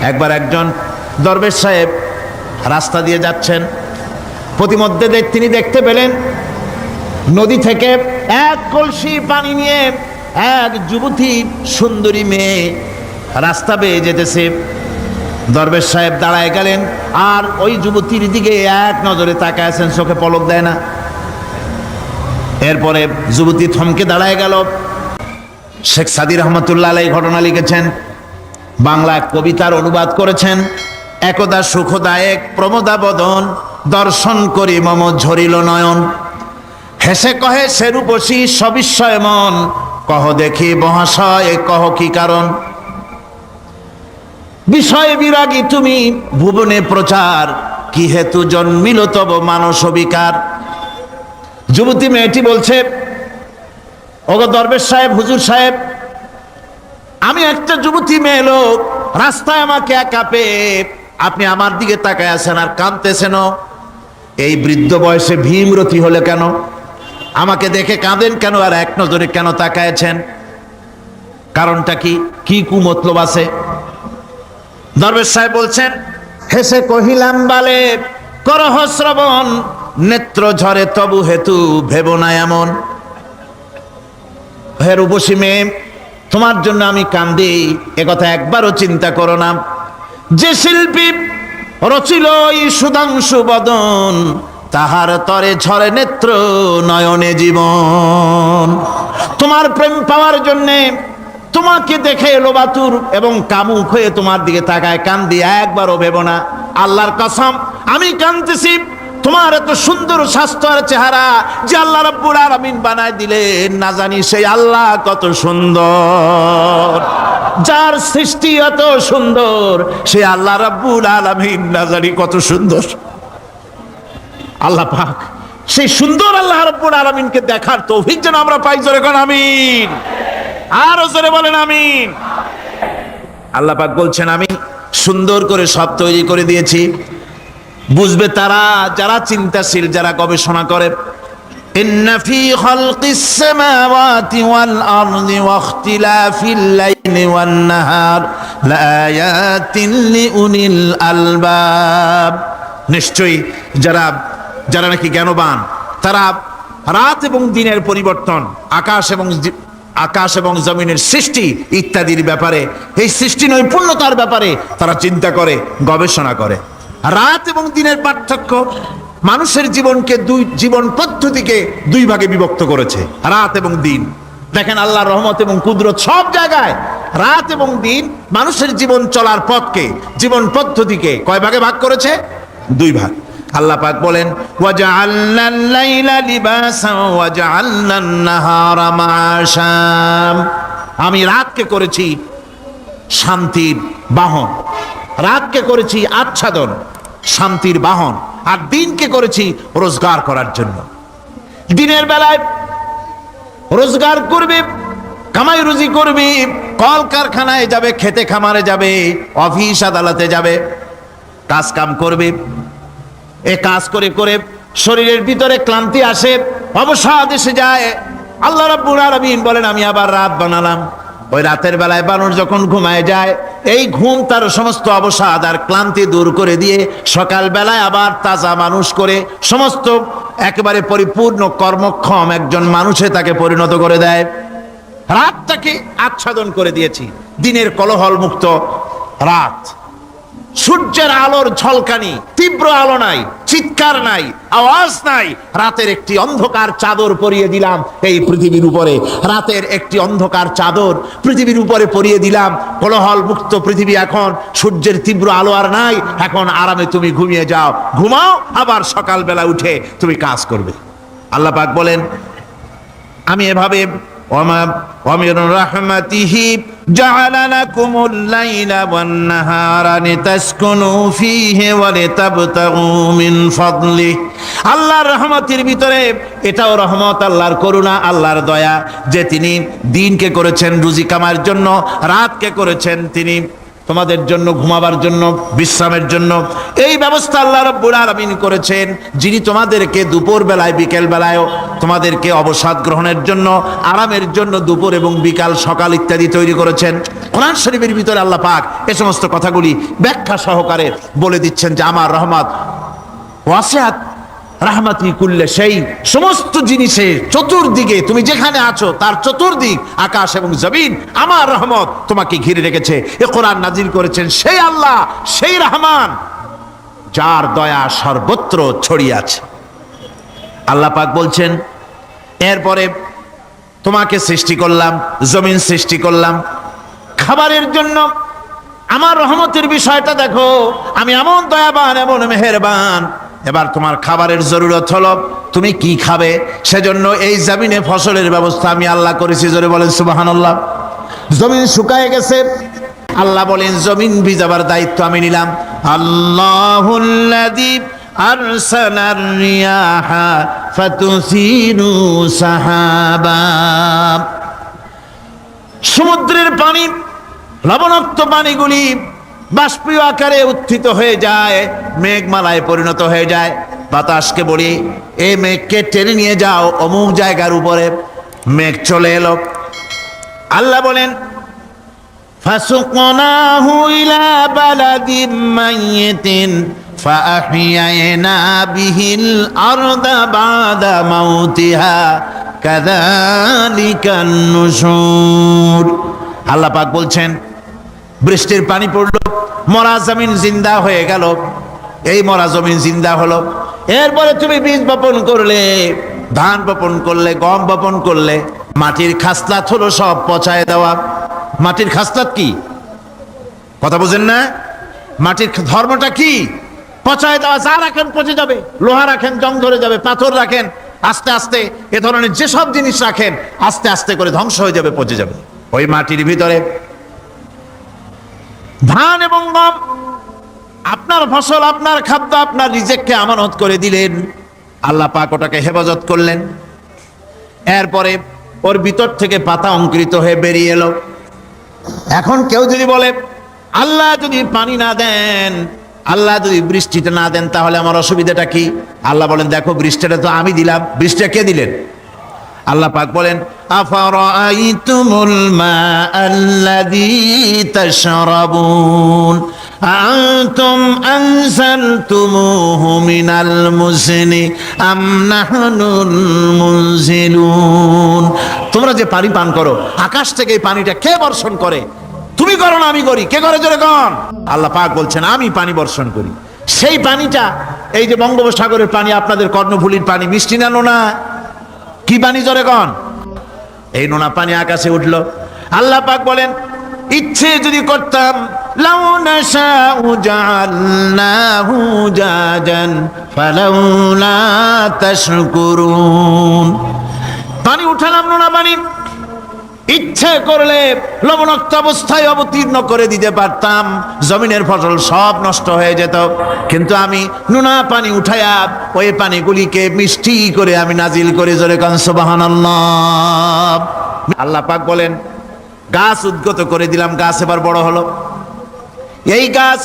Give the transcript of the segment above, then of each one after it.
একবার একজন দরবেশ সাহেব রাস্তা দিয়ে যাচ্ছেন, প্রতিমধ্যে তিনি দেখতে পেলেন নদী থেকে এক কলসি পানি নিয়ে এক যুবতী সুন্দরী মেয়ে রাস্তা বেয়ে যেতেছে। দরবেশ সাহেব দাঁড়ায় গেলেন আর ওই যুবতীর দিকে এক নজরে তাকায় আছেন, চোখে পলক দেয় না। এরপরে যুবতী থমকে দাঁড়ায় গেল। শেখ সাদী রহমতুল্লাহ আলাইহি ঘটনা লিখেছেন, বাংলা কবিতার অনুবাদ করেছেন। একদা সুখদায়ক প্রমোদা বদন, দর্শন করি মম ঝরিল নয়ন। হেসে কহে সে রূপসী সবিস্ময় মন, কহ দেখি মহাশয় কহ কি কারণ। বিষয় বিরাগী তুমি ভুবনে প্রচার, কি হেতু জন্মিল তব মানস বিকার। যুবতী মেয়েটি বলছে, ওগো দরবেশ সাহেব, হুজুর সাহেব, আমি একটা যুবতী মেয়ে লোক, রাস্তায় আমাকে একা পেয়ে আপনি আমার দিকে তাকায় আছেন আর কাঁদতেছেন। এই বৃদ্ধ বয়সে ভীমরতি হলে কেন? আমাকে দেখে কাঁদেন কেন আর এক নজরে কেন তাকায়ছেন? কারণটা কি? কি কুমতলব আছে? দরবেশ সাহেব বলছেন, হেসে কহিলাম বালে করহ শ্রবণ, নেত্র ঝরে তবু হেতু ভেব না এমন। হে রূপসী মেয়ে, তোমার জন্য আমি কান্দি, একথা একবারও চিন্তা করো না। যে শিল্পী রচিল এই সুধাংশু বদন, তাহার তরে ঝরে নেত্র নয়নে জীবন। তোমার প্রেম পাওয়ার জন্যে তোমাকে দেখে লোবাতুর এবং কামুক হয়ে তোমার দিকে তাকায় কান্দি, একবারও ভেব না। আল্লাহর কসম আমি কাঁদতেছি, তোমার এত সুন্দর স্বাস্থ্য আর চেহারা যে আল্লাহ রাব্বুল আলামিন বানায় দিলেন, না জানি সেই আল্লাহ কত সুন্দর। যার সৃষ্টি এত সুন্দর সেই আল্লাহ রাব্বুল আলামিন না জানি কত সুন্দর। আল্লাহ পাক সেই সুন্দর আল্লাহ রাব্বুল আলামিনকে দেখার তৌফিক যেন আমরা পাই। জোরে কোন আমিন, আরো জোরে বলেন আমিন। আল্লাহ পাক বলছেন, আমি সুন্দর করে সব তৈরি করে দিয়েছি। বুঝবে তারা যারা চিন্তাশীল, যারা গবেষণা করে। ইন্না ফি খালকিস সামাওয়াতি ওয়াল আরদি ওয়া ইখতিলাফিল লাইলি ওয়ান নাহার লাআয়াতিন লিউলিল আলবাব। নিশ্চয়ই যারা নাকি জ্ঞানবান, তারা রাত এবং দিনের পরিবর্তন, আকাশ এবং জমিনের সৃষ্টি ইত্যাদির ব্যাপারে, এই সৃষ্টি নৈপুণ্যতার ব্যাপারে তারা চিন্তা করে, গবেষণা করে। রাত এবং দিনের পার্থক্য মানুষের জীবনকে জীবন পদ্ধতিকে দুই ভাগে বিভক্ত করেছে, রাত এবং দিন। দেখেন আল্লাহর রহমত এবং কুদরত সব জায়গায়। রাত এবং দিন মানুষের জীবন চলার পথকে, জীবন পদ্ধতিকে কয় ভাগে ভাগ করেছে? দুই ভাগ। আল্লাহ পাক বলেন, ওয়াজআলনাল লাইলা লিবাসান ওয়াজআলনান নাহারা মাআশা। আমি রাতকে করেছি শান্তির বাহন, রাতকে করেছি আচ্ছাদন, শান্তির বাহন, আর দিনকে করেছি রোজগার করার জন্য। দিনের বেলায় রোজগার করবে, কামাই রুজি করবে, কল কারখানায় যাবে, খেতে খামারে যাবে, অফিস আদালতে যাবে, কাজ কাম করবে। এ কাজ করে করে শরীরের ভিতরে ক্লান্তি আসে, অবসাদ এসে যায়। আল্লাহ রাব্বুল আলামিন বলেন, আমি আবার রাত বানালাম। ওই রাতের বেলায় মানুষ যখন ঘুমায় যায়, এই ঘুম তার সমস্ত অবসাদ আর ক্লান্তি দূর করে দিয়ে সকাল বেলায় আবার তাজা মানুষ করে সমস্ত একেবারে পরিপূর্ণ কর্মক্ষম একজন মানুষে তাকে পরিণত করে দেয়। রাতটাকে আচ্ছাদন করে দিয়েছি, দিনের কোলাহল মুক্ত রাত। সূর্যের আলোর ঝলকানি, তীব্র আলো নাই, চিৎকার নাই, আওয়াজ নাই। রাতের একটি অন্ধকার চাদর পরিয়ে দিলাম এই পৃথিবীর উপরে। রাতের একটি অন্ধকার চাদর পৃথিবীর উপরে পরিয়ে দিলাম। কোলাহল মুক্ত পৃথিবী। এখন সূর্যের তীব্র আলো আর নাই। এখন আরামে তুমি ঘুমিয়ে যাও, ঘুমাও, আবার সকালবেলা উঠে তুমি কাজ করবে। আল্লাহ পাক বলেন, আমি এভাবে ومن رحمته جعل لكم الليل والنهار لتسكنوا فيه ولتبتغوا من فضله। আল্লাহর রহমতের ভিতরে এটাও রহমত, আল্লাহর করুণা, আল্লাহর দয়া যে তিনি দিনকে করেছেন রুজি কামার জন্য, রাতকে করেছেন তিনি তোমাদের জন্য ঘুমাবার জন্য, বিশ্রামের জন্য এই ব্যবস্থা আল্লাহ রাব্বুল আলামিন করেছেন। যিনি তোমাদেরকে দুপুর বেলায় বিকেল বেলায়ও তোমাদেরকে অবসাদ গ্রহণের জন্য, আরামের জন্য দুপুর এবং বিকাল সকাল ইত্যাদি তৈরি করেছেন। কোরআন শরীফের ভিতরে আল্লাহ পাক এই সমস্ত কথাগুলি ব্যাখ্যা সহকারে বলে দিচ্ছেন যে আমার রহমত ওয়াসিআত রাহমাতি কুল্লে সেই সমস্ত জিনিসে চতুর্দিকে তুমি যেখানে আছো তার চতুর্দিক আকাশ এবং জমিন আমার রহমত তোমাকে ঘিরে রেখেছে। এ কোরআন নাজিল করেছেন সেই আল্লাহ, সেই রহমান যার দয়া সর্বত্র ছড়িয়ে আছে। আল্লাহ পাক বলছেন এরপরে তোমাকে সৃষ্টি করলাম, জমিন সৃষ্টি করলাম খাবারের জন্য। আমার রহমতের বিষয়টা দেখো, আমি এমন দয়াবান, এমন মেহেরবান। এবার তোমার খাবারের জরুরত হলো তুমি কি খাবে, সেজন্য এই জমিনে ফসলের ব্যবস্থা আমি আল্লাহ করেছি। জোরে বলেন সুবহানাল্লাহ। জমিন শুকায় গেছে, আল্লাহ বলেন জমিন ভিজাবার দায়িত্ব আমি নিলাম। আল্লাহুল্লাযী আরসালার রিয়াহা ফাতুসিরু সাহাবা। সমুদ্রের পানি, লবণাক্ত পানিগুলি বাষ্পীয় আকারে উত্থিত হয়ে যায়, মেঘমালায় পরিণত হয়ে যায়। বাতাসকে বলি এই মেঘকে টেনে নিয়ে যাও অমুক জায়গার উপরে। মেঘ চলে এলো। আল্লাহ বলেন ফাসুকনাহু ইলা বালাদিম মাইয়িতিন ফাআহইয়ানা বিহিল আরদা বাদা মাউতিহা কাযালিকান নুশুর। আল্লাহ পাক বলছেন বৃষ্টির পানি পড়লো, মরা জমিন জিন্দা হয়ে গেল। এই মরা জমিন জিন্দা হলো। এরপরে তুমি বীজ বপন করলে, ধান বপন করলে, গম বপন করলে, মাটির খাসলাত হলো সব পচায় দেওয়া। মাটির খাসলাত কি কথা বুঝেন না? মাটির ধর্মটা কি? পচায় দেওয়া। যা রাখেন পচে যাবে, লোহা রাখেন জং ধরে যাবে, পাথর রাখেন আস্তে আস্তে এ ধরনের যেসব জিনিস রাখেন আস্তে আস্তে করে ধ্বংস হয়ে যাবে, পচে যাবে। ওই মাটির ভিতরে ধান এবং গম আপনার ফসল, আপনার খাদ্য, আপনার রিজেককে আমানত করে দিলেন। আল্লাহ পাক ওটাকে হেফাজত করলেন। এরপরে ওর ভিতর থেকে পাতা অঙ্কুরিত হয়ে বেরিয়ে এলো। এখন কেউ যদি বলে আল্লাহ যদি পানি না দেন, আল্লাহ যদি বৃষ্টিটা না দেন, তাহলে আমার অসুবিধাটা কি? আল্লাহ বলেন দেখো বৃষ্টিটা তো আমি দিলাম। বৃষ্টিটা কে দিলেন? আল্লাহ পাক বলেন আফারাআইতুমুল মাআল্লাযী তাশরাবুন আনতুম আনজালতুমুহু মিনাল মুজনি আম নাহনুল মুনজিলুন। তোমরা যে পানি পান করো, আকাশ থেকে এই পানিটা কে বর্ষণ করে? তুমি করো না আমি করি? কে করে জোরে কোন? আল্লাহ পাক বলছেন আমি পানি বর্ষণ করি। সেই পানিটা এই যে বঙ্গোপসাগরের পানি, আপনাদের কর্ণফুলীর পানি মিষ্টি না নোনা? কি পানি জোরে কোন? এই নোনা পানি আকাশে উঠলো। আল্লাহ পাক বলেন ইচ্ছে যদি করতাম লাউ নাশাউ জাআলনাহু জাজান ফালাউলা তাশকুরুন। পানি উঠালাম, নোনা পানি, ইচ্ছে করলে লবণাক্ত অবস্থায় অবতীর্ণ করে দিতে পারতাম, জমিনের ফসল সব নষ্ট হয়ে যেত। কিন্তু আমি নোনা পানি উঠায়া ওই পানিগুলিকে মিষ্টি করে আমি নাজিল করে জোরে কান সুবহানাল্লাহ। আল্লাহ পাক বলেন গাছ উদ্গত করে দিলাম, গাছ এবার বড় হলো। এই গাছ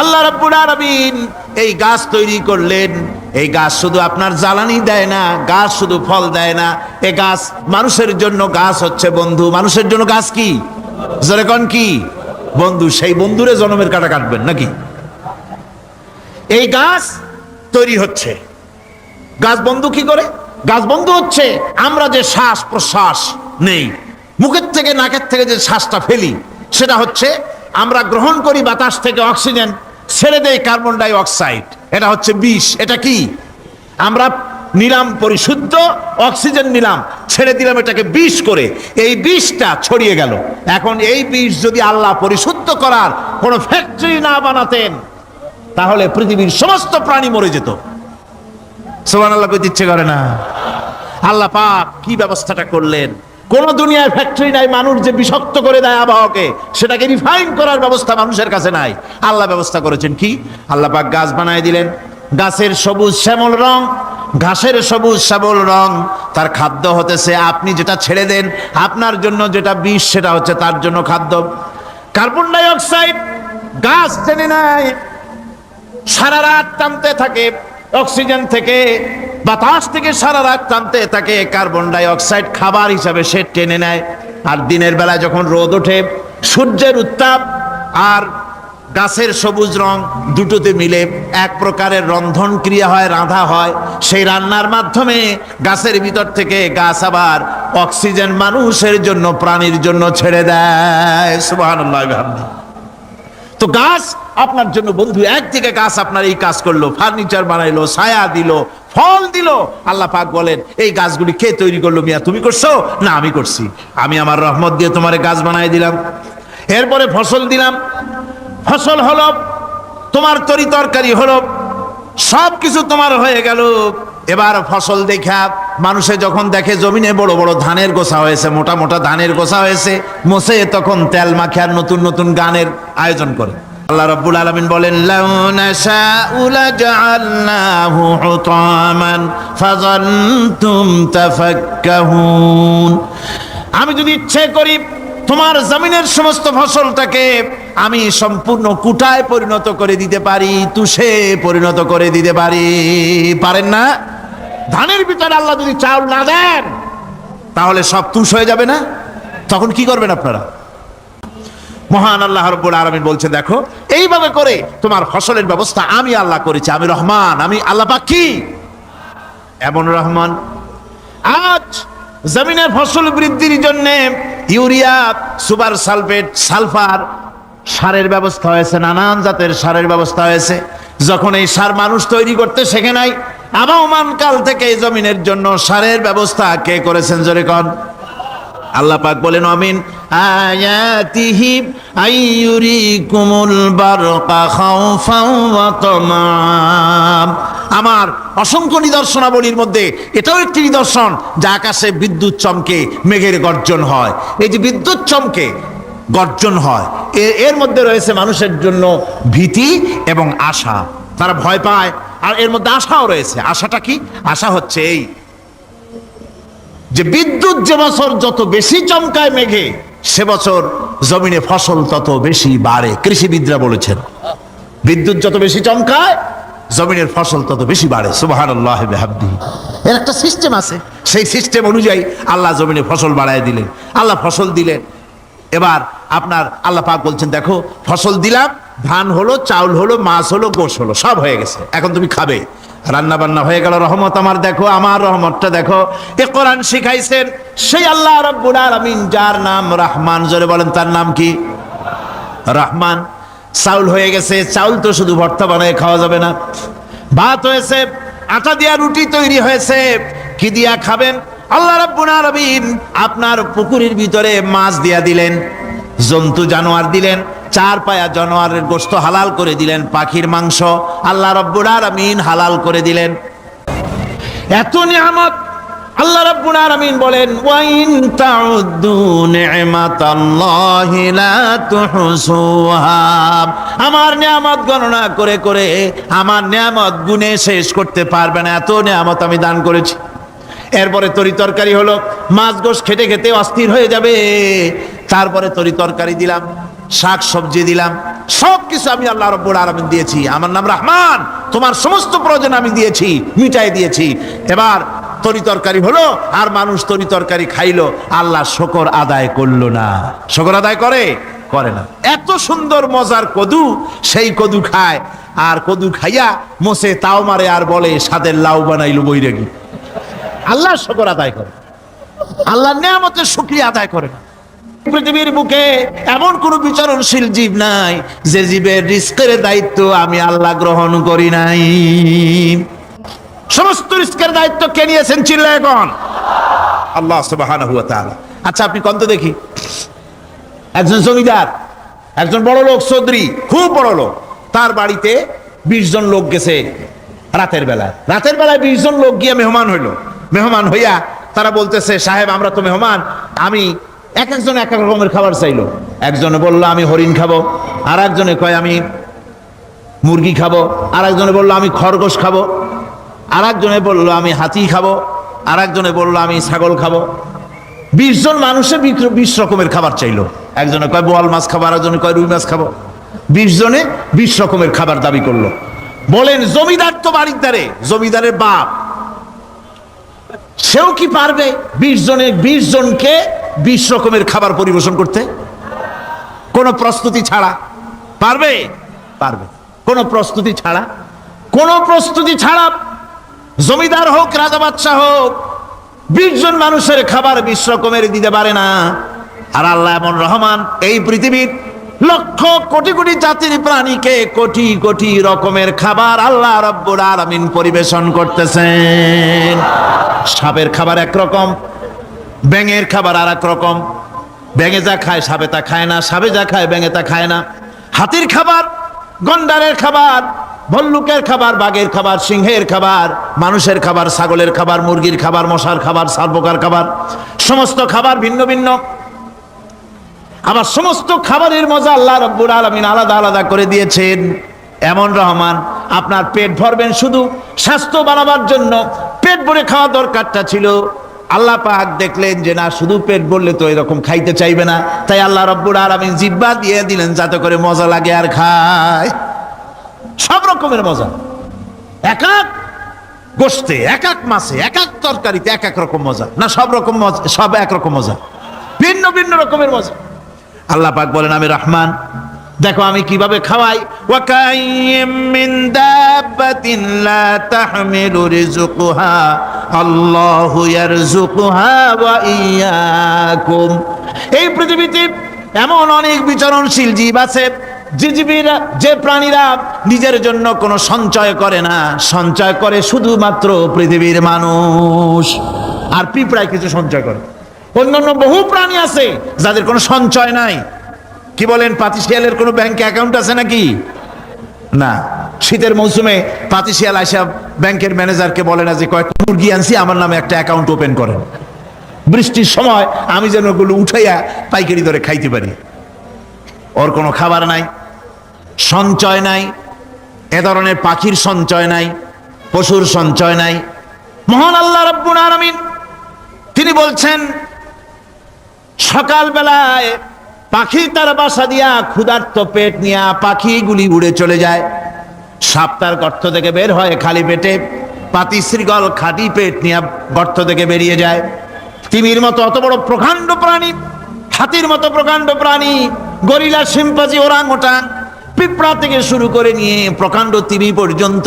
আল্লাহ রাব্বুল আলামিন এই গাছ তৈরি করলেন। এই গাছ শুধু আপনার জ্বালানি দেয় না, গাছ শুধু ফল দেয় না, এই গাছ মানুষের জন্য, গাছ হচ্ছে বন্ধু। মানুষের জন্য গাছ কি জোরে কোন? কি বন্ধু। সেই বন্ধুরে জন্মের কাটা কাটবেন নাকি? এই গাছ তৈরি হচ্ছে। গাছ বন্ধু কি করে? গাছ বন্ধু হচ্ছে আমরা যে শ্বাস প্রশ্বাস নেই, মুখের থেকে নাকের থেকে যে শ্বাসটা ফেলি, সেটা হচ্ছে আমরা গ্রহণ করি বাতাস থেকে অক্সিজেন, ছেড়ে দেয় কার্বন ডাই অক্সাইড। এটা হচ্ছে বিষ। এটা কি? আমরা নিলাম পরিশুদ্ধ অক্সিজেন, নিলাম, ছেড়ে দিলাম এটাকে বিষ করে, এই বিষটা ছড়িয়ে গেল। এখন এই বিষ যদি আল্লাহ পরিশুদ্ধ করার কোনো ফ্যাক্টরি না বানাতেন, তাহলে পৃথিবীর সমস্ত প্রাণী মরে যেত। সুবহানাল্লাহ কইতে ইচ্ছে করে না? আল্লাহ পাক কি ব্যবস্থাটা করলেন! কোন দুনিয়ার ফ্যাক্টরি নাই মানুষ যে বিষাক্ত করে দেয় আবহাওয়াকে, সেটাকে রিফাইন করার ব্যবস্থা মানুষের কাছে নাই। আল্লাহ ব্যবস্থা করেছেন কি? আল্লাহ পাক গাছ বানায় দিলেন। গাছের সবুজ শ্যামল রং, ঘাসের সবুজ শ্যামল রং, তার খাদ্য হতেছে আপনি যেটা ছেড়ে দেন, আপনার জন্য যেটা বিষ সেটা হচ্ছে তার জন্য খাদ্য। কার্বন ডাই অক্সাইড গাছ টেনে নেয়, সারা রাত টানতে থাকে অক্সিজেন থেকে, বাতাস থেকে সারা রাত টানতে থাকে কার্বন ডাই অক্সাইড, খাবার হিসাবে সে টেনে নেয়। আর দিনের বেলা যখন রোদ ওঠে, সূর্যের উত্তাপ আর গাছের সবুজ রং দুটোতে মিলে এক প্রকারের রন্ধন ক্রিয়া হয়, রাঁধা হয়। সেই রান্নার মাধ্যমে গাছের ভিতর থেকে গাছ আবার অক্সিজেন মানুষের জন্য, প্রাণীর জন্য ছেড়ে দেয়। সুবহানাল্লাহ। তো গাছ আপনার জন্য বন্ধু, একদিকে গাছ আপনার এই কাজ করলো, ফার্নিচার বানাইলো, ছায়া দিল, ফল দিল। আল্লাহ পাক বলেন, এই গাছগুলি কে তৈরি করলো? মিয়া তুমি করছো? না, আমি করছি। আমি আমার রহমত দিয়ে তোমারে গাছ বানাই দিলাম। এরপরে ফসল দিলাম, ফসল হলো, তোমার তরি তরকারি হলো, সব কিছু তোমার হয়ে গেল। এবার ফসল দেখা মানুষে যখন দেখে জমিনে বড় বড় ধানের গোছা হয়েছে, মোটা মোটা ধানের গোছা হয়েছে, মোছে তখন তেল মাখে আর নতুন নতুন গানের আয়োজন করে। আল্লাহ রাব্বুল আলামিন বলেন, লাউ নাশাউ লাজআলনাহু হুতামান ফাযান্তুম তাফাক্কাহুন। আমি যদি ইচ্ছে করি তোমার জমিনের সমস্ত ফসলটাকে আমি সম্পূর্ণ কুটায় পরিণত করে দিতে পারি, তুষে পরিণত করে দিতে পারি। পারেন না? ধানের ভিতরে আল্লাহ যদি চাউল না দেন তাহলে সব তুষ হয়ে যাবে না? তখন কি করবেন আপনারা? মহান আল্লাহ রাব্বুল আলামিন বলছে, দেখো এইভাবে করে তোমার ফসলের ব্যবস্থা আমি আল্লাহ করেছি। আমি রহমান, আমি আল্লাহ পাক কি এমন রহমান। আজ জমিনের ফসল বৃদ্ধির জন্য ইউরিয়া, সুপার সালফেট, সালফার সারের ব্যবস্থা হয়েছে, নানান জাতের সারের ব্যবস্থা হয়েছে। যখন এই সার মানুষ তৈরি করতে শেখে নাই, আবহমান কাল থেকে এই জমিনের জন্য সারের ব্যবস্থা কে করেছেন? জোরে কোন। আল্লাহ পাক বলেন, আমিন আয়াতিহি আইয়ুরিকুমুল বারকা খাউফাও ওয়া তামাম। আমার অসংখ্য নিদর্শনাবলীর মধ্যে এটাও একটি নিদর্শন যে আকাশে বিদ্যুৎ চমকে মেঘের গর্জন হয়। এই যে বিদ্যুৎ চমকে গর্জন হয়, এর মধ্যে রয়েছে মানুষের জন্য ভীতি এবং আশা। তারা ভয় পায়, আর এর মধ্যে আশাও রয়েছে। আশাটা কি? আশা হচ্ছে এই যে বিদ্যুৎ যে বছর যত বেশি চমকায় মেঘে, সে বছর জমিনে ফসল তত বেশি বাড়ে। কৃষিবিদরা বলেছেন, বিদ্যুৎ যত বেশি চমকায় জমিনের ফসল তত বেশি বাড়ে। সুবহানাল্লাহ ওয়া বিহামদিহি। এর একটা সিস্টেম আছে, সেই সিস্টেম অনুযায়ী আল্লাহ জমিনে ফসল বাড়ায় দিলেন, আল্লাহ ফসল দিলেন। এবার আপনার আল্লাহ পাক বলছেন, দেখো ফসল দিলাম, ধান হলো, চাউল হলো, মাছ হলো, গোশ হলো, সব হয়ে গেছে, এখন তুমি খাবে। রান্না বান্না হয়ে গেল, রহমত আমার দেখো, আমার রহমতটা দেখো। এ কোরআন শিখাইছেন সেই আল্লাহ রাব্বুল আলামিন, যার নাম রহমান। জোরে বলেন, তার নাম কি? রহমান। চাউল হয়ে গেছে, চাউল তো শুধু ভর্তা বানায় খাওয়া যাবে না। ভাত হয়েছে, আটা দিয়া রুটি তৈরি হয়েছে, কি দিয়া খাবেন? আল্লাহ রাব্বুল আলামিন আপনার পুকুরের ভিতরে মাছ দিয়া দিলেন, জন্তু জানোয়ার দিলেন, চার পায়া জানোয়ারের গোশত হালাল করে দিলেন, পাখির মাংস আল্লাহ রাব্বুল আলামিন হালাল করে দিলেন। এত নিয়ামত আল্লাহ রাব্বুল আলামিন বলেন, ওয়া ইন তাউদ্দু নি'মাতাল্লাহি লা তুহসুহা। আমার নিয়ামত গণনা করে করে আমার নিয়ামত গুণে শেষ করতে পারবে না, এত নিয়ামত আমি দান করেছি। এরপরে তরি তরকারি হলো, মাছ গোশ খেতে খেতে অস্থির হয়ে যাবে, তারপরে তরি তরকারি দিলাম, শাক সবজি দিলাম, সব কিছু আমি আল্লাহ রাব্বুল আলামিন দিয়েছি। আমার নাম রহমান, তোমার সমস্ত প্রয়োজন আমি দিয়েছি, মিটাই দিয়েছি। এবার তরি তরকারি হলো, আর মানুষ তরি তরকারি খাইলো, আল্লাহ শুকর আদায় করলো না। শুকর আদায় করে না। এত সুন্দর মজার কদু, সেই কদু খায়, আর কদু খাইয়া মোসে তাও মারে, আর বলে স্বাদের লাউ বানাইলো বৈরাগী। আল্লাহ শুকর আদায় করে, আল্লাহর নিয়ামতের শুকরিয়া আদায় করে না। পৃথিবীর বুকে এমন কোন বিচরণশীল জীব নাই যে জীবের রিস্কের দায়িত্ব আমি আল্লাহ গ্রহণ করি নাই। সমস্ত রিস্কের দায়িত্ব কে নিয়েছেন? চিল্লায় কোন? আল্লাহ সুবহানাহু ওয়া তাআলা। আচ্ছা আপনি কোন তো দেখি, একজন জমিদার, একজন বড় লোক, চৌধুরী, খুব বড় লোক, তার বাড়িতে 20 জন লোক গেছে রাতের বেলায়। 20 জন লোক গিয়ে মেহমান হইল। মেহমান হইয়া তারা বলতেছে, সাহেব আমরা তো মেহমান, আমি এক একজন এক এক রকমের খাবার চাইলো। একজনে বললো আমি হরিণ খাবো, আর একজনে কয় আমি মুরগি খাবো, আর একজনে বললো আমি খরগোশ খাবো, আর একজনে বললো আমি হাতি খাবো, আর একজনে বললো আমি ছাগল খাবো। 20 জন মানুষে 20 রকমের খাবার চাইলো। একজনে কয় বোয়াল মাছ খাবো, আর একজনে কয় রুই মাছ খাবো। 20 জনে 20 রকমের খাবার দাবি করলো। বলেন জমিদার তো বাড়ির ধারে, জমিদারের বাপ, সেও কি পারবে 20 জনকে 20 রকমের খাবার পরিবেশন করতে? কোন প্রস্তুতি ছাড়া পারবে? পারবে। কোন প্রস্তুতি ছাড়া, কোন প্রস্তুতি ছাড়া জমিদার হোক রাজা বাদশাহ হোক 20 জন মানুষের খাবার 20 রকমের দিতে পারে না। আর আল্লাহ এমন রহমান, এই পৃথিবীর লক্ষ কোটি কোটি জাতির প্রাণীকে কোটি কোটি রকমের খাবার আল্লাহ রব্বুল আলামিন পরিবেশন করতেছেন। সাপের খাবার একরকম, ব্যাঙের খাবার আর এক রকম। ব্যাঙে যা খায় সাপে তা খায় না, সাপে যা খায় ব্যাঙে তা খায় না। হাতির খাবার, গন্ডারের খাবার, ভল্লুকের খাবার, বাঘের খাবার, সিংহের খাবার, মানুষের খাবার, ছাগলের খাবার, মুরগির খাবার, মশার খাবার, সারবোকার খাবার, সমস্ত খাবার ভিন্ন ভিন্ন। আবার সমস্ত খাবারের মজা আল্লাহ রাব্বুল আলামিন আলাদা আলাদা করে দিয়েছেন। এমন রহমান, আপনার পেট ভরবেন শুধু স্বাস্থ্য বাড়াবার জন্য, পেট ভরে খাওয়া দরকারটা ছিল। আল্লাহ পাক দেখলেন যে না, শুধু পেট ভরলে তো এরকম খাইতে চাইবে না, তাই আল্লাহ রাব্বুল আলামিন জিহ্বা দিয়ে দিলেন যাতে করে মজা লাগে আর খায়। সব রকমের মজা, এক এক গোশতে, এক এক মাছে, এক এক তরকারিতে এক এক রকম মজা। না সব রকম মজা, সব একরকম মজা, ভিন্ন ভিন্ন রকমের মজা। আল্লাহ পাক বলেন আমি রহমান, দেখো আমি কিভাবে খাওয়াই। ওয়া কাইয়্যিম মিন দাব্বাতিন লা তাহমিলু রিজকুহা আল্লাহু ইয়ারযুকুহা ওয়া ইয়্যাকুম। এই পৃথিবীতে এমন অনেক বিচরণশীল জীব আছে, যে জীবীরা, যে প্রাণীরা নিজের জন্য কোনো সঞ্চয় করে না, সঞ্চয় করে শুধুমাত্র পৃথিবীর মানুষ। আর পিঁপড়ায় কিছু সঞ্চয় করে। অন্যান্য বহু প্রাণী আছে যাদের কোনো সঞ্চয় নাই। কি বলেন, পাতিশিয়ালের কোনো ব্যাংকে অ্যাকাউন্ট আছে নাকি? না। শীতের মৌসুমে পাতিশিয়াল আইসা ব্যাংকের ম্যানেজারকে বলে না যে কয়েক মুরগি আনছি, আমার নামে একটা অ্যাকাউন্ট ওপেন করেন, বৃষ্টির সময় আমি যেন ওগুলো উঠাইয়া পাইকারি দরে খাইতে পারি। ওর কোনো খাবার নাই, সঞ্চয় নাই। এ ধরনের পাখির সঞ্চয় নাই, পশুর সঞ্চয় নাই। মহান আল্লাহ রাব্বুল আলামিন তিনি বলছেন, সকাল বেলায় পাখি তার বাসা দিয়া ক্ষুধার্ত পেট নিয়ে পাখিগুলি উড়ে চলে যায়। সাপ তার গর্ত থেকে বের হয় খালি পেটে, পাতি শৃগল খালি পেট নিয়ে গর্ত থেকে বেরিয়ে যায়। তিমির মতো অত বড় প্রকাণ্ড প্রাণী, হাতির মতো প্রকাণ্ড প্রাণী, গরিলা, শিম্পাঞ্জি, ওরাংওটাং, পিঁপড়া থেকে শুরু করে নিয়ে প্রকাণ্ড তিমি পর্যন্ত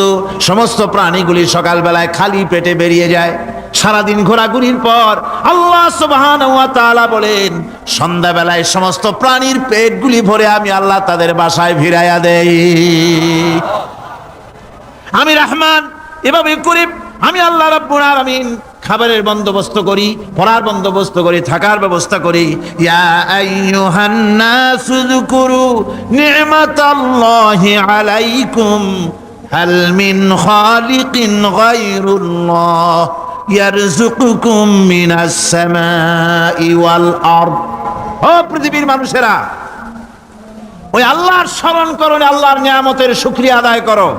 সমস্ত প্রাণীগুলি সকালবেলায় খালি পেটে বেরিয়ে যায়। সারাদিন ঘোরাঘুরির পর আল্লাহ সুবহানাহু ওয়া তাআলা বলেন, সন্ধ্যাবেলায় সমস্ত প্রাণীর পেটগুলি ভরে আমি আল্লাহ তাদের বাসায় ফিরাইয়া দেই। আমি রহমান, এভাবে করে আমি আল্লাহ রাব্বুল আলামিন খাবারের বন্দোবস্ত করি, পড়ার বন্দোবস্ত করি, থাকার ব্যবস্থা করি। ইয়া আইয়ুহান নাসু যকুরু নি'মাতাল্লাহি আলাইকুম হাল মিন খালিকিন গায়রুল্লাহ ইয়ারযুকুকুম মিনাস সামাই ওয়াল আরদ। ও পৃথিবীর মানুষেরা, ওই আল্লাহর স্মরণ করো, আল্লাহর নিয়ামতের শুকরিয়া আদায় করো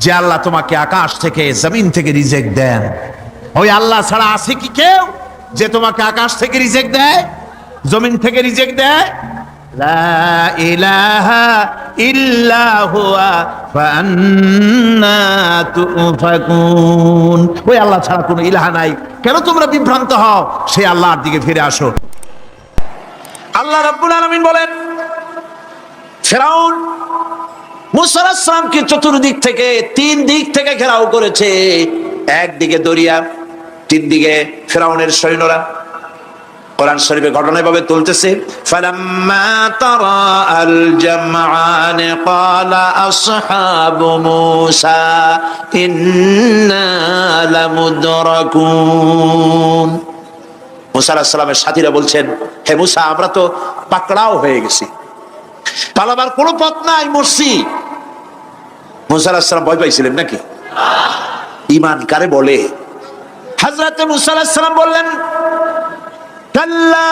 যে আল্লাহ তোমাকে আকাশ থেকে, জমিন থেকে রিজিক দেন। ওই আল্লাহ ছাড়া আছে কি কেউ যে তোমাকে আকাশ থেকে রিজিক দেয়, জমিন থেকে রিজিক দেয়? লা ইলাহা ইল্লা হুয়া ফাআন্না তুফাকুন। ওই আল্লাহ ছাড়া কোনো ইলাহা নাই, কেন তোমরা বিভ্রান্ত হও? সেই আল্লাহর দিকে ফিরে আসো। আল্লাহ রাব্বুল আলামিন বলেন, ফিরআউন মূসা আলাইহিস সালামকে চতুর্দিক থেকে, 3 দিক থেকে ঘেরাও করেছে। একদিকে দরিয়া, 3 দিকে ফিরআউনের সৈন্যরা। কোরআন শরীফে ঘটনা এভাবে তুলতেছে, ফালাম্মা তারা আল জামআন ক্বালা আসহাবু মূসা ইন্না লামুদরাকুন। মূসা আলাইহিস সালামের সাথীরা বলছেন, হে মূসা, আমরা তো পাকড়াও হয়ে গেছি, পালাবার কোনো পথ নাই, মরছি। মূসা আলাইহিস সালাম ভয় পাইছিলেন নাকি? ঈমান কারে বলে? হযরত মূসা আলাইহিস সালাম বললেন, কাল্লা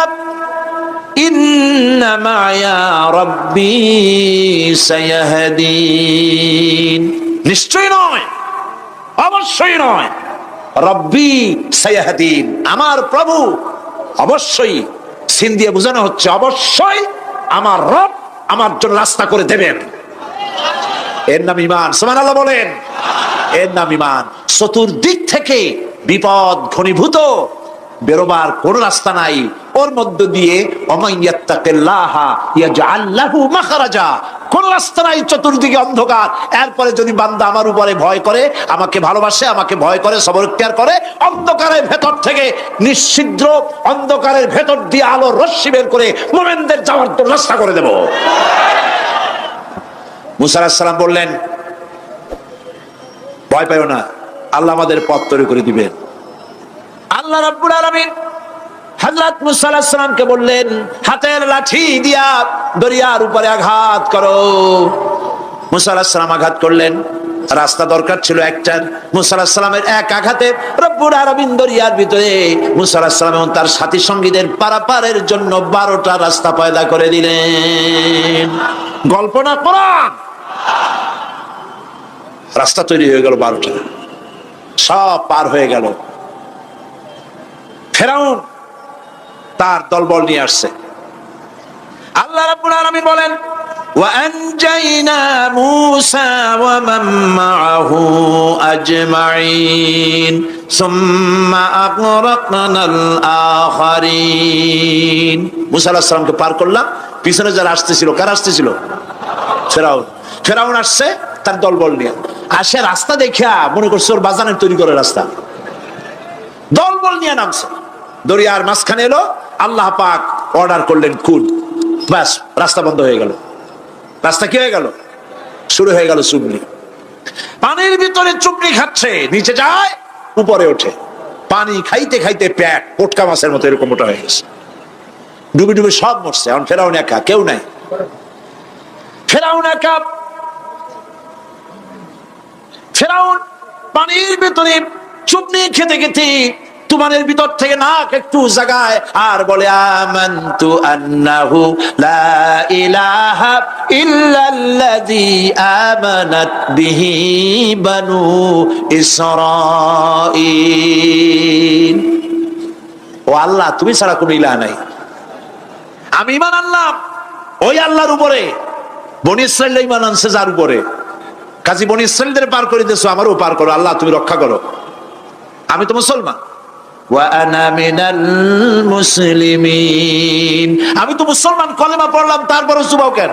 ইন্না মা'য়া রাব্বী সায়াহদিন। নিশ্চয় নয়, অবশ্যই নয়, রব্বী সায়াহদিন, আমার প্রভু অবশ্যই সিন দিয়ে বোঝানো হচ্ছে অবশ্যই আমার রব আমার জন্য রাস্তা করে দেবেন। এর নাম ইমান। সুবহানাল্লাহ বলেন। এর নাম ইমান। চতুর্দিক থেকে বিপদ ঘনীভূত, বেরোবার কোন রাস্তা নাই। ওর মধ্য দিয়ে ওমাইয়াত্তাকিল্লাহা ইয়াজআল লাহু মাখরাজা, কোন রাস্তা নাই, চতুর্দিকে অন্ধকার। এরপরে যদি বান্দা আমার উপরে ভয় করে, আমাকে ভালোবাসে, আমাকে ভয় করে, সবর ইখতিয়ার করে, অন্ধকারের ভেতর থেকে নিশ্ছিদ্র অন্ধকারের ভেতর দিয়ে আলোর রশ্মি বের করে মুমিনদের যাওয়ার জন্য রাস্তা করে দেব। মুসা আলাইহিস সালাম বললেন, ভয় পাইও না, আল্লাহ আমাদের পথ তৈরি করে দিবেন। আল্লাহ রাব্বুল আলামিন হযরত মুসা আলাইহিস সালামকে বললেন, হাতের লাঠি দিয়া দরিয়ার উপরে আঘাত করো। মুসা আলাইহিস সালাম আঘাত করলেন। রাস্তা দরকার ছিল একটা। মুসা আলাইহিস সালামের এক আঘাতে রব্বুল আলামিন দরিয়ার ভিতরে মুসা আলাইহিস সালাম এবং তার সাথী সঙ্গীদের পারাপারের জন্য 12টা রাস্তা পয়দা করে দিলেন। গল্প না কোরআন। রাস্তা তৈরি হয়ে গেল 12টা, সব পার হয়ে গেল। ফেরাউন তার দলবল নিয়ে আসছে। আল্লাহ রাব্বুল আলামিন বলেন, ওয়ানজাইনা মূসা ওয়া মান মাআহু আজমাইন সুম্মা আগরাকনাল আখারিন। মূসা আলাইহিস সালামকে পার করলাম, পিছনে যারা আসতেছিল, কারা আসতেছিল? ফেরাউন। ফেরাউন আসছে তার দলবল নিয়ে। আসে রাস্তা দেখিয়া মনে করছে ওর বাজানের তৈরি করে রাস্তা, দলবল নিয়ে নামছে। দরিয়ার মাঝখানে এলো, আল্লাহ পাক অর্ডার করলেন কুদ, ব্যাস রাস্তা বন্ধ হয়ে গেল। রাস্তা কি হয়ে গেল? শুরু হয়ে গেল চুবড়ি। পানির ভিতরে চুবড়ি খাচ্ছে, নিচে যায়, উপরে ওঠে। পানি খাইতে খাইতে পেট পটকা মাছের মতো এরকম মোটা হয়ে গেছে। ডুবে ডুবে সব মরছে। এখন ফেরাউন একা, কেউ নাই। ফেরাউন একা। ফেরাউন পানির ভিতরে চুবড়ি খেতে খেতে তুমানের ভিতর থেকে নাক একটু জাগায় আর বলে, আমানতু আন্নাহু লা ইলাহা ইল্লাল্লাযী আমানাত বিহি বানু ইসরাঈল। ও আল্লাহ, তুমি ছাড়া কোনো ইলাহ নাই, আমি ঈমান আনলাম ওই আল্লাহর উপরে। বনি ইসরাঈল ঈমান আনছে যার উপরে। কাজী বনি ইসরাঈলদের পার করে দিয়েছো, আমারও পার করো। আল্লাহ তুমি রক্ষা করো, আমি তো মুসলমান। ওয়ানা মিনাল মুসলিমিন, আমি তো মুসলমান, কলেমা পড়লাম, তারপরে চুবাও কেন?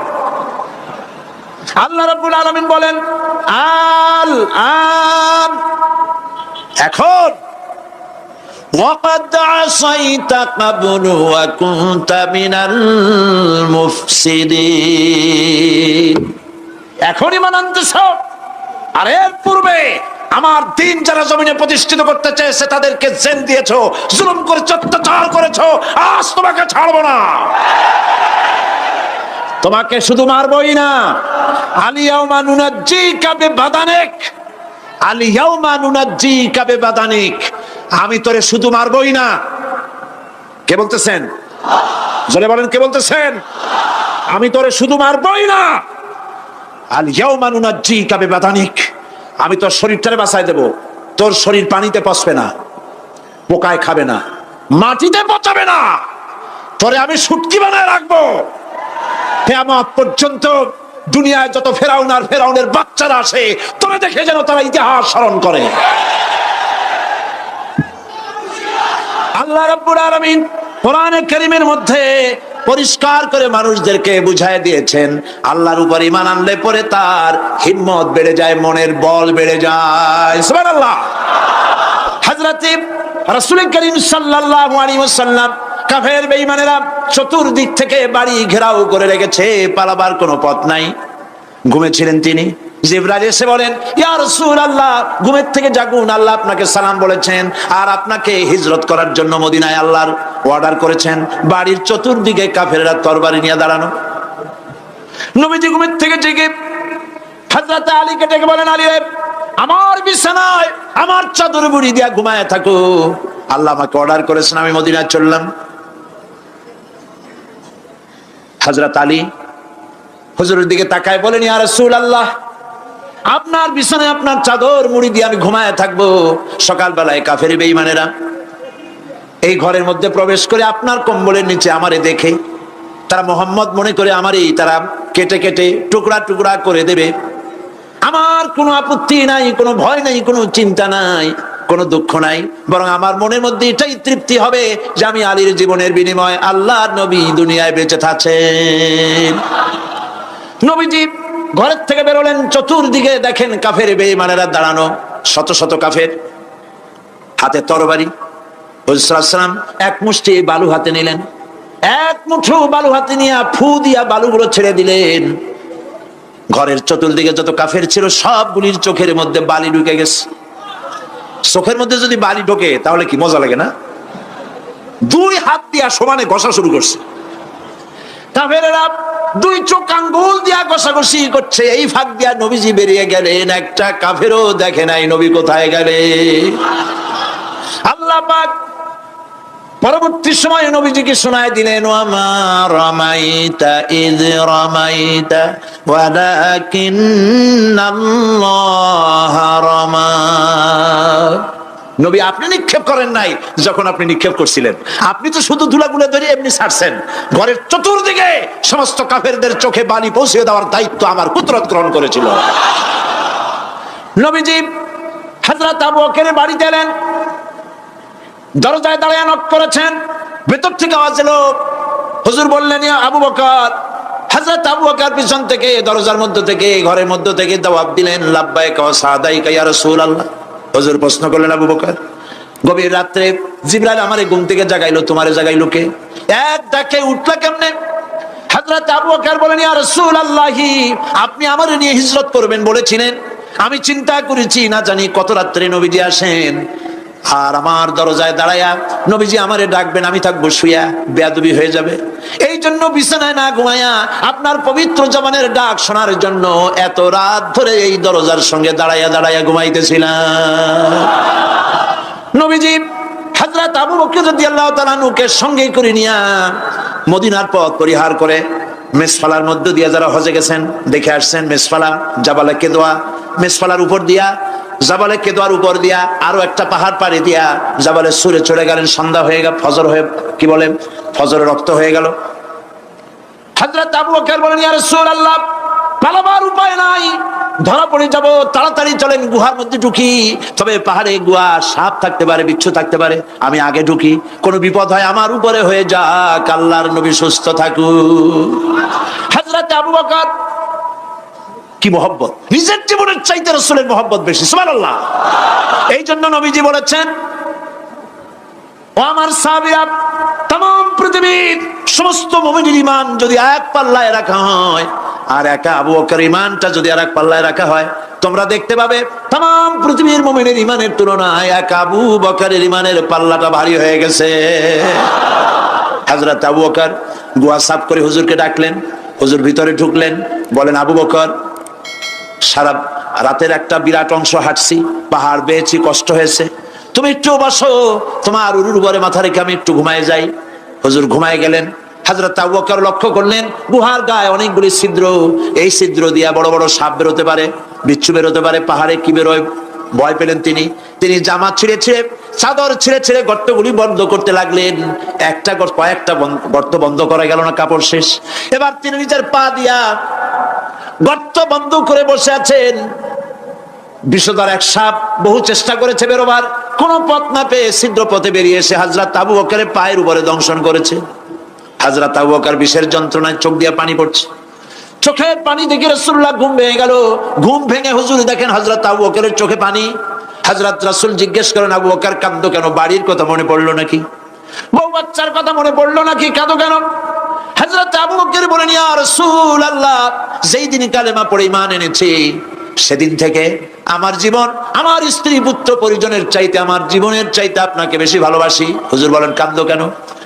আল্লাহ রাব্বুল আলামিন বলেন, আল আন, এখন ওয়াকাদ আসাইতা ক্বাবলু ওয়া কুনতা মিনাল মুফসিদিন। এখন ঈমান আনতেছ, আর এর পূর্বে আমার দিন যারা জমিনে প্রতিষ্ঠিত করতে চেয়েছে তাদেরকে জেল দিয়েছো, জুলুম করেছো, অত্যাচার করেছো। আজ তোমাকে ছাড়বো না, তোমাকে শুধু মারবই না। আলিয়াউমা নুনাজ্জিকা বিবাদানিক, আলিয়াউমা নুনাজ্জিকা বিবাদানিক, আমি তোরে শুধু মারবই না। কে বলতেছেন? জোরে বলেন, কে বলতেছেন? আমি তোরে শুধু মারবই না, আলিয়াউমা নুনাজ্জিকা বিবাদানিক, আমি তোর শরীরটারে বাঁচাই দেব। তোর শরীর পানিতে পচবে না, পোকায় খাবে না, মাটিতে পচাবে না, তোরে আমি শুটকি বানায় রাখবো। কিয়ামত পর্যন্ত দুনিয়ায় যত ফেরাউন আর ফেরাউনের বাচ্চারা আসে, তোরে দেখে যেন তারা ইতিহাস স্মরণ করে। আল্লাহ রাব্বুল আলামিন কোরআনে কারীমের মধ্যে পরিষ্কার করে মানুষদেরকে বুঝায় দিয়েছেন, আল্লাহর উপর ঈমান আনলে পরে তার হিম্মত বেড়ে যায়, মনের বল বেড়ে যায়। সুবহানাল্লাহ। হযরত রাসূল করিম সাল্লাল্লাহু আলাইহি ওয়াসাল্লাম কাফের বেঈমানেরা চতুর্দিক থেকে বাড়ি ঘেরাও করে রেখেছে, পালাবার কোনো পথ নাই। ঘুমেছিলেন তিনি, জিবরাইল এসে বলেন, ইয়া রাসূলুল্লাহ, ঘুমের থেকে জাগুন, আল্লাহ আপনাকে সালাম বলেছেন আর আপনাকে হিজরত করার জন্য মদিনায় আল্লাহর অর্ডার করেছেন। বাড়ির চতুর্দিকে কাফেররা তরবারি নিয়ে দাঁড়ানো। নবীজি ঘুমের থেকে জেগে হযরত আলীকে ডেকে বলেন, আলী রে, আমার বিছানায় আমার চাদর মুড়ি দিয়া ঘুমায় থাকো, আল্লাহ আমাকে অর্ডার করেছেন, আমি মদিনায় চললাম। হযরত আলী হুজুরের দিকে তাকায় বলেন, ইয়া রাসূলুল্লাহ, আপনার বিছানায় আপনার চাদর মুড়ি দিয়ে আমি ঘুমায় থাকবো, সকালবেলায় কাফের বেঈমানেরা এই ঘরের মধ্যে প্রবেশ করে আপনার কম্বলের নিচে আমারে দেখে তারা মোহাম্মদ মনে করে আমারই তারা কেটে কেটে টুকরা টুকরা করে দেবে। আমার কোনো আপত্তি নাই, কোনো ভয় নাই, কোনো চিন্তা নাই, কোনো দুঃখ নাই, বরং আমার মনের মধ্যে এটাই তৃপ্তি হবে যে আমি আলীর জীবনের বিনিময় আল্লাহর নবী দুনিয়ায় বেঁচে থাকছেন। নবীজি ঘরের থেকে বেরোলেন, চতুর্দিকে দেখেন কাফের বেঈমানেরা দাঁড়ানো, শত শত কাফের, হাতে তরবারি। হুজুর সাল্লাল্লাহু আলাইহি ওয়াসাল্লাম এক মুষ্টি বালু হাতে নিলেন, এক মুঠো বালু হাতে নিয়ে ফু দিয়া বালুগুলো ছেড়ে দিলেন। ঘরের চতুর্দিকে যত কাফের ছিল সবগুলির চোখের মধ্যে বালি ঢুকে গেছে। চোখের মধ্যে যদি বালি ঢোকে তাহলে কি মজা লাগে না? দুই হাত দিয়া সমানে ঘষা শুরু করছে কাফেরেরা, দুই চোখ আঙ্গুল দিয়া ঘষাঘষি করছে। এই ফাঁক দিয়া নবীজি বেরিয়ে গেলেন, একটা কাফেরও দেখে নাই নবী কোথায় গেলে। আল্লাহ পাক পরবর্তী সময় নবীজিকে শোনায় দিলেন, ওয়ামা রামাইতা ইয রামাইতা ওয়ালাকিন্নাল্লাহ রামা। নবী আপনি নিক্ষেপ করেন নাই যখন আপনি নিক্ষেপ করছিলেন, আপনি তো শুধু ধুলাগুলো ধরে এমনি ছাড়ছেন। ঘরের চতুর্দিকে সমস্ত কাফেরদের চোখে বালি পৌঁছে দেওয়ার দায়িত্ব আমার কুদরত গ্রহণ করেছিল। নবীজি হযরত আবু বকরের বাড়িতে এলেন, দরজায় দাঁড়িয়ে নক করেছেন, ভেতর থেকে আওয়াজ এলো। হুজুর বললেন, ইয়া আবু বকর। হযরত আবু বকর পিছন থেকে দরজার মধ্য থেকে ঘরের মধ্য থেকে জবাব দিলেন, লাব্বাইকা ওয়া সাদাইকা ইয়া রাসূলুল্লাহ। হুজুর প্রশ্ন করলেন, আবু বকর গভীর রাত্রে জিবরাইল আমারে ঘুম থেকে জাগাইলো, তোমারে জাগাইলো কে? এক ডাকে উঠলা কেমনে? হযরত আবু বকর বলেন, ইয়া রাসূলুল্লাহ, আপনি আমারে নিয়ে হিজরত করবেন বলেছিলেন, আমি চিন্তা করেছি না জানি কত রাত্রে নবীজি আসেন, আর আমার দরজায় দাঁড়ায়া নবীজি আমারে ডাকবেন, আমি থাকবো শুয়া, বেয়াদবি হয়ে যাবে। এই জন্য বিছানায় না ঘুমায়া আপনার পবিত্র জবানের ডাক শোনার জন্য এত রাত ধরে এই দরজার সঙ্গে দাঁড়ায়া দাঁড়ায়া ঘুমাইতেছিলাম। নবীজি হযরত আবু বকর রাদিয়াল্লাহু তাআলা আনহুকে সঙ্গে করে নিয়া মদিনার পথ পরিহার করে মেসফালার মধ্য দিয়া যারা হজে গেছেন দেখে আসছেন, মেসফালা জাবালে কেদোয়া, মেসফালার উপর দিয়া জাবালে কেদোয়ার উপর দিয়া আরো একটা পাহাড় পাড়ি দিয়া জাবালে সুরে চলে গেলেন। সন্ধ্যা হয়ে গেল, ফজর হয়ে কি বলে ফজর রক্ত হয়ে গেল। হযরত আবু বকর বলেন, ইয়া রাসূলুল্লাহ, পালাবার উপায় নাই, ধরা পড়ে যাব, তাড়াতাড়ি চলেন গুহার মধ্যে ঢুকি। তবে পাহাড়ে গুহা, সাপ থাকতে পারে, বিচ্ছু থাকতে পারে, আমি আগে ঢুকি, কোনো বিপদ হয় আমার উপরে হয়ে যাক, আল্লাহর নবী সুস্থ থাকুক। হযরত আবু বকর কি মহব্বত, নিজের জীবনের চাইতে রাসূলের মহব্বত বেশি, সুবহানাল্লাহ। এই জন্য নবীজি বলেছেন, ও আমার সাহাবীরা, तमाम পৃথিবীর সমস্ত মুমিনের ঈমান যদি এক পাল্লায় রাখা হয়, আর একা আবু বকর ঈমানটা যদি আরেক পাল্লায় রাখা হয়, তোমরা দেখতে পাবে तमाम পৃথিবীর মুমিনের ঈমানের তুলনায় এক আবু বকরের ঈমানের পাল্লাটা ভারী হয়ে গেছে। হযরত আবু বকর গুহা সাফ করে হুজুরকে ডাকলেন, হুজুর ভিতরে ঢুকলেন, বলেন, আবু বকর, সারা রাতের একটা বিরাট অংশ হাঁটছি, পাহাড় বেয়েছি, কষ্ট হয়েছে, তুমি একটু বসো, তোমার উরুর উপরে মাথা রেখে আমি একটু ঘুমায় যাই। হুজুর ঘুমায় গেলেন। হযরত আবু বকর লক্ষ্য করলেন গুহার গায়ে অনেকগুলি ছিদ্র, এই ছিদ্র দিয়া বড় বড় সাপ বেরোতে পারে, বিচ্ছু বেরোতে পারে, পাহাড়ে কি বেরোয় ভয় পেলেন তিনি। তিনি জামা ছিঁড়ে ছিঁড়ে, চাদর ছিঁড়ে ছিঁড়ে গর্তগুলি বন্ধ করতে লাগলেন। একটা কয়েকটা গর্ত বন্ধ করা গেল না, কাপড় শেষ। এবার তিনি নিজের পা দিয়া গর্ত বন্ধ করে বসে আছেন। বিষধর এক সাপ বহু চেষ্টা করেছে বেরোবার, কোন পথ না পেয়ে ছিদ্র পথে বেরিয়ে এসে হযরত আবু বকরের পায়ের উপরে দংশন করেছে। হযরত আবু বকর বিষের যন্ত্রণায় চোখ দিয়ে পানি পড়ছে, চোখের পানি দেখে রাসূলুল্লাহ ঘুম ভেঙে গেল। ঘুম ভেঙে হুজুর দেখেন হযরত আবু বকরের চোখে পানি। হযরত রাসূল জিজ্ঞেস করেন, আবু বকর কাঁদো কেন? বাড়ির কথা মনে পড়লো নাকি? বউ বাচ্চার কথা মনে পড়লো নাকি? কাঁদো কেন? হযরত আবু বকর বলেন, ইয়া রাসূলুল্লাহ, যেই দিন কালেমা পড়ে ঈমান এনেছি সেদিন থেকে আমার জীবন, আমার স্ত্রী পুত্র পরিজনের চাইতে, আমার জীবনের চাইতে আপনাকে বেশি ভালোবাসি। হুজুর বলেন, কাঁদো কেন?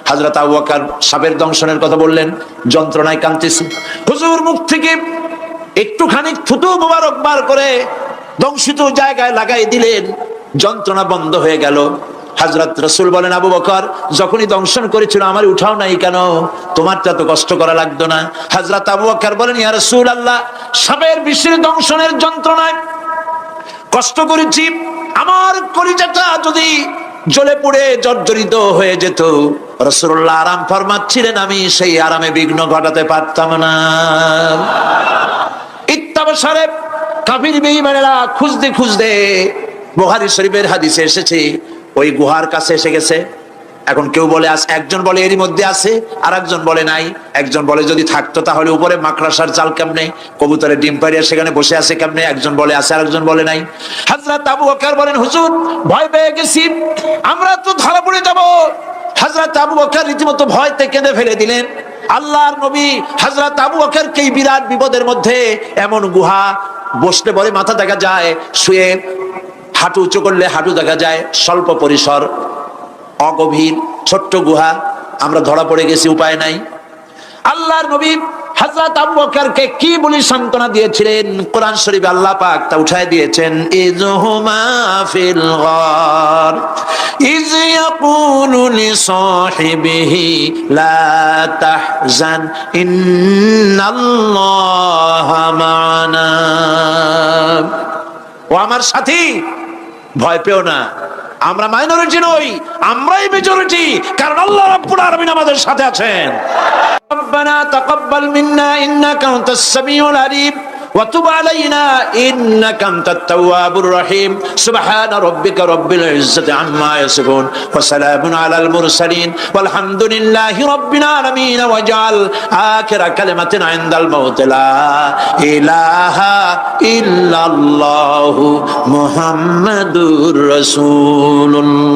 হযরত আবু বকর সাপের দংশনের কথা বললেন, যন্ত্রণায় কাঁদতেছি। হুজুর মুখ থেকে একটুখানি থুতু মোবারক বার করে দংশিত জায়গায় লাগাই দিলেন, যন্ত্রণা বন্ধ হয়ে গেল। হযরত রাসূল বলেন, আবু বকর, যখনই দংশন করেছিল আমার উঠাও নাই কেন? তোমারটা তো কষ্ট করা লাগতো না। হযরত আবু বকর বলেন, ইয়া রাসূলুল্লাহ, সাপের বিষের দংশনের যন্ত্রণায় কষ্ট করেছি, আমার কলিজাটা যদি জ্বলে পুড়ে জর্জরিত হয়ে যেত, রাসূলুল্লাহ আরাম ফরমাচ্ছিলেন, আমি সেই আরামে বিঘ্ন ঘটাতে পারতাম না। ইত্তাবসারে কাফির বেঈমানেরা খুঁজতে খুঁজতে, বুখারী শরীফের হাদিসে এসেছে, ওই গুহার কাছে এসে গেছে। এখন কেউ বলে আছে, একজন বলে এরই মধ্যে আছে, আর একজন বলে নাই। একজন বলে যদি থাকতো তাহলে উপরে মাকড়াসার চাল কেমনে, কবুতরের ডিম পাড়িয়া সেখানে বসে আছে কেমনে, একজন বলে আছে আর একজন বলে নাই। হযরত আবু বকর বলেন, হুজুর ভয় পেয়ে গেছি, আমরা তো ধরা পড়ে যাব। হযরত আবু বকর রীতিমতো ভয়তে কেঁদে ফেলে দিলেন। আল্লাহর নবী হযরত আবু বকরকে এই বিরাট বিপদের মধ্যে, এমন গুহা, বসলে পরে মাথা দেখা যায়, শুয়ে হাঁটু উঁচু করলে হাঁটু দেখা যায়, স্বল্প পরিসর, অগভীর ছোট্ট গুহা, আমরা ধরা পড়ে গেছি, উপায় নাই। আল্লাহর নবী হযরত আবু বকরকে কি বলি সান্ত্বনা দিয়েছিলেন, কোরআন শরীফে আল্লাহ পাক তা উঠায় দিয়েছেন। ইযহুমা ফিল গার ইয ইয়াকুলু লিসাহিবিহি লা তাহজান ইন্নাল্লাহা মা'ানা। ও আমার সাথী, ভয় পেও না, আমরা মাইনরিটি নই, আমরাই মেজরিটি, কারণ আল্লাহ রাব্বুল আলামিন আমাদের সাথে আছেন। রব্বানা তাকাব্বাল মিন্না ইন্নাকা আনতাস সামিউল আলিম ওয়া তুব আলাইনা ইন্নাকা আনতাত তাওয়াবুর রহিম। সুবহানা রাব্বিকা রাব্বিল ইজ্জাতি আম্মা ইয়াসিফুন ওয়া সালামুন আলাল মুরসালিন ওয়ালহামদুলিল্লাহি রাব্বিল আলামিন। ওয়াজআল আখিরা কালিমাতিনা ইনদাল মাউত লা ইলাহা ইল্লাল্লাহু মুহাম্মাদুর রাসূলুল্লাহ।